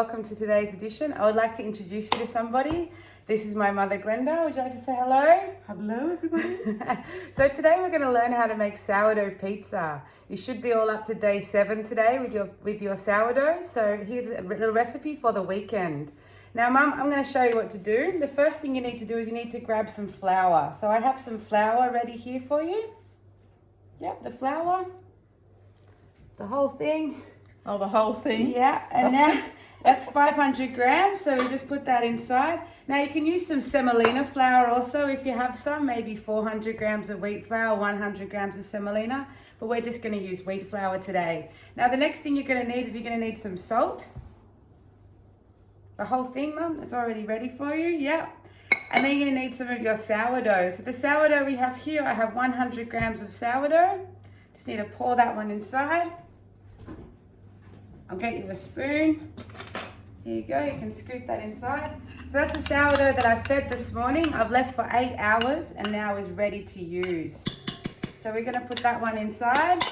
welcome to today's edition. I would like to introduce you to somebody. This is my mother, Glenda. Would you like to say hello? Hello, everybody. So today we're going to learn how to make sourdough pizza. You should be all up to day 7 today with your sourdough. So here's a little recipe for the weekend. Now, Mum, I'm going to show you what to do. The first thing you need to do is you need to grab some flour. So I have some flour ready here for you. Yep, the flour. The whole thing. Oh, the whole thing? Yeah, and now that's 500 grams, so we just put that inside. Now you can use some semolina flour also if you have some, maybe 400 grams of wheat flour, 100 grams of semolina, but we're just going to use wheat flour today. Now the next thing you're going to need is you're going to need some salt. The whole thing, Mum, it's already ready for you, yeah. And then you're going to need some of your sourdough. So the sourdough we have here, I have 100 grams of sourdough. Just need to pour that one inside. I'll get you a spoon. Here you go, you can scoop that inside. So that's the sourdough that I fed this morning. I've left for 8 hours and now is ready to use. So we're gonna put that one inside.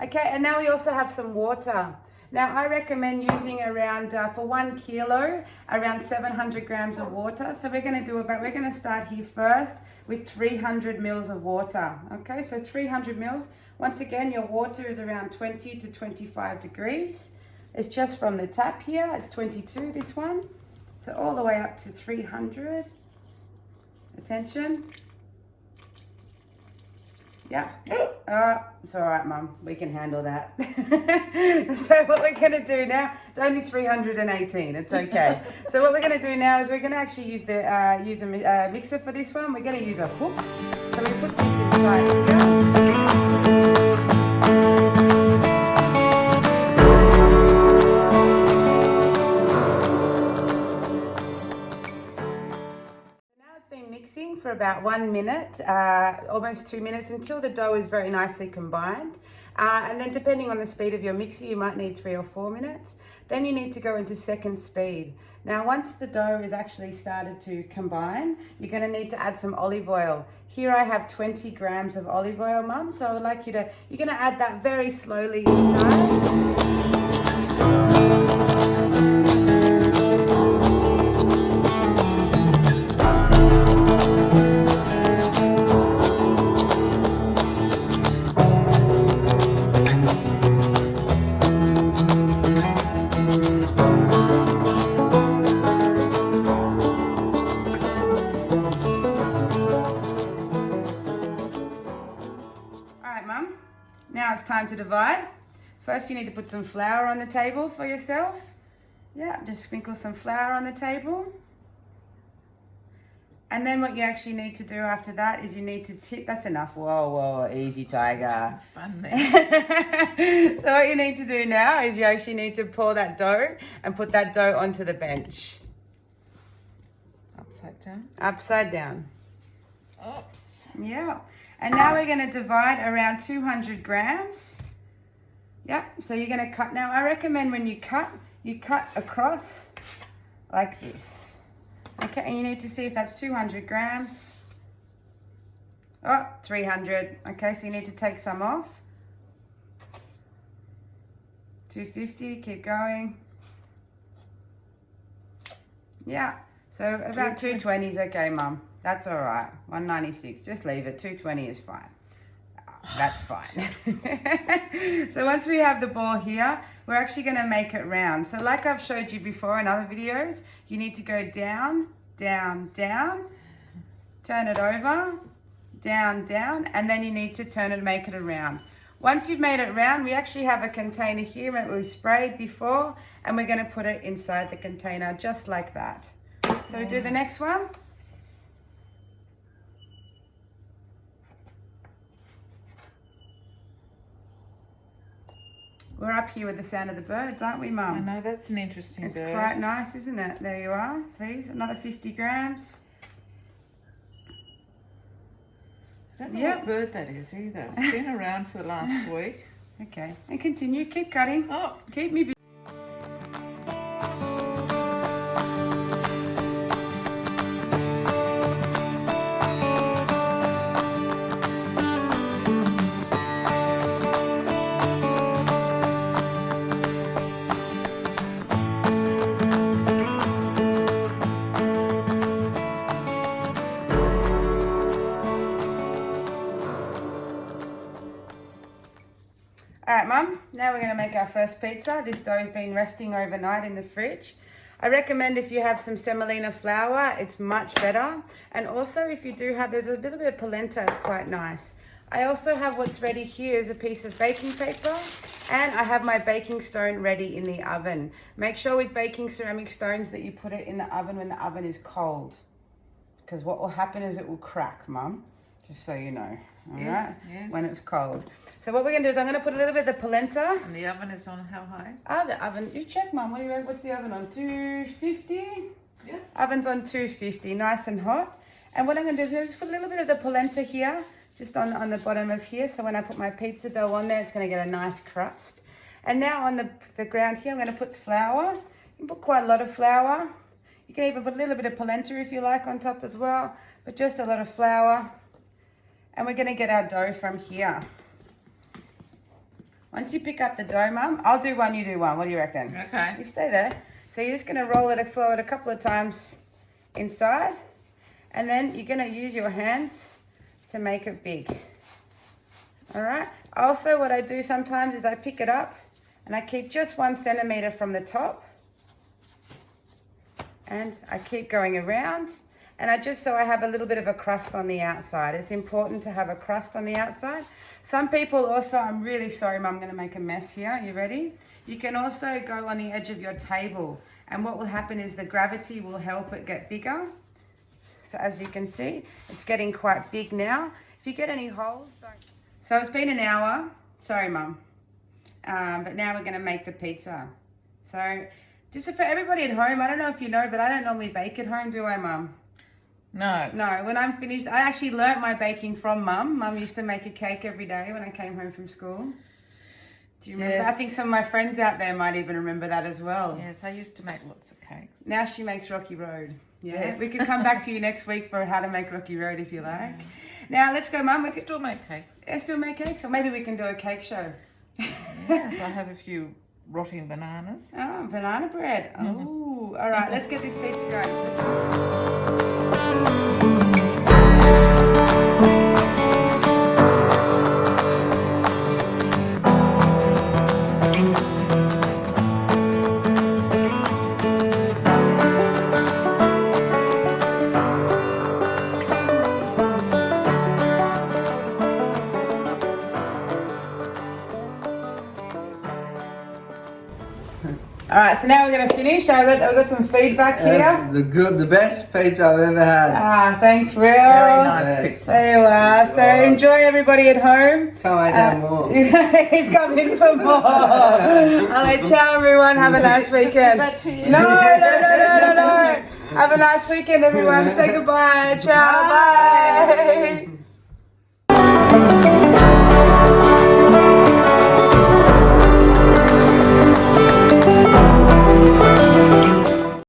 Okay, and now we also have some water. Now I recommend using around, for 1 kilo, around 700 grams of water. So we're gonna start here first with 300 mils of water. Okay, so 300 mils. Once again, your water is around 20 to 25 degrees. It's just from the tap here, it's 22, this one. So all the way up to 300. Attention. Yeah. It's all right, Mum. We can handle that. So what we're going to do now, it's only 318. It's okay. So what we're going to do now is we're going to actually use a mixer for this one. We're going to use a hook. So we put this inside here. Mixing for about 1 minute, almost 2 minutes, until the dough is very nicely combined. And then depending on the speed of your mixer, you might need 3 or 4 minutes. Then you need to go into second speed. Now, once the dough is actually started to combine, you're going to need to add some olive oil. Here I have 20 grams of olive oil, Mum. So I would like you're going to add that very slowly inside. Now it's time to divide. First you need to put some flour on the table for yourself. Yeah, just sprinkle some flour on the table. And then what you actually need to do after that is you need to tip, that's enough. Whoa, easy, tiger. Fun there. So what you need to do now is you actually need to pour that dough and put that dough onto the bench. Upside down? Upside down. Oops. Yeah. And now we're going to divide around 200 grams. Yep, so you're going to cut. Now, I recommend when you cut across like this. Okay, and you need to see if that's 200 grams. Oh, 300. Okay, so you need to take some off. 250, keep going. Yeah, so about 220 is okay, Mum. That's all right. 196. Just leave it. 220 is fine. That's fine. So once we have the ball here, we're actually going to make it round. So like I've showed you before in other videos, you need to go down, down, down, turn it over, down, down, and then you need to turn it and make it around. Once you've made it round, we actually have a container here that we sprayed before, and we're going to put it inside the container just like that. So we do the next one. We're up here with the sound of the birds, aren't we, Mum? I know, that's an interesting bird. It's quite nice, isn't it? There you are. Please, another 50 grams. I don't know what bird that is either. It's been around for the last week. Okay, and continue. Keep cutting. Oh. Keep me busy. All right, Mum, now we're going to make our first pizza. This dough's been resting overnight in the fridge. I recommend if you have some semolina flour, it's much better. And also if you do have, there's a little bit of polenta, it's quite nice. I also have what's ready here is a piece of baking paper, and I have my baking stone ready in the oven. Make sure with baking ceramic stones that you put it in the oven when the oven is cold, because what will happen is it will crack, Mum, just so you know, all right? Yes. When it's cold. So what we're going to do is I'm going to put a little bit of the polenta. And the oven is on how high? The oven, you check, Mum, what do you reckon? What's the oven on? 250? Yeah. Oven's on 250, nice and hot. And what I'm going to do is just put a little bit of the polenta here, just on the bottom of here. So when I put my pizza dough on there, it's going to get a nice crust. And now on the ground here, I'm going to put flour. You can put quite a lot of flour. You can even put a little bit of polenta if you like on top as well, but just a lot of flour. And we're going to get our dough from here. Once you pick up the dough, Mum, I'll do one, you do one. What do you reckon? Okay. You stay there. So you're just going to flow it a couple of times inside. And then you're going to use your hands to make it big. All right. Also, what I do sometimes is I pick it up and I keep just 1 centimeter from the top. And I keep going around. And I have a little bit of a crust on the outside. It's important to have a crust on the outside. Some people also, I'm really sorry, Mum, I'm going to make a mess here. Are you ready? You can also go on the edge of your table. And what will happen is the gravity will help it get bigger. So as you can see, it's getting quite big now. If you get any holes, don't. So it's been an hour. Sorry, Mum. But now we're going to make the pizza. So just for everybody at home, I don't know if you know, but I don't normally bake at home, do I, Mum? No. No, when I'm finished, I actually learnt my baking from Mum. Mum used to make a cake every day when I came home from school. Do you remember? Yes. I think some of my friends out there might even remember that as well. Yes, I used to make lots of cakes. Now she makes Rocky Road. Yeah. Yes. We can come back to you next week for how to make Rocky Road if you like. Now let's go, Mum. We I still make cakes. still make cakes, or maybe we can do a cake show. Yes, I have a few rotting bananas. Oh, banana bread. Oh, all right. Let's get this pizza going. All right, so now we're going to finish. I've got some feedback here. That's the best pizza I've ever had. Thanks, Will. Very nice Yes. pizza. There you are. So enjoy, everybody at home. Can't wait to have more. He's coming for more. I'll let ciao, everyone. Have a nice weekend. Back to you. No. Have a nice weekend, everyone. Say goodbye. Ciao. Bye.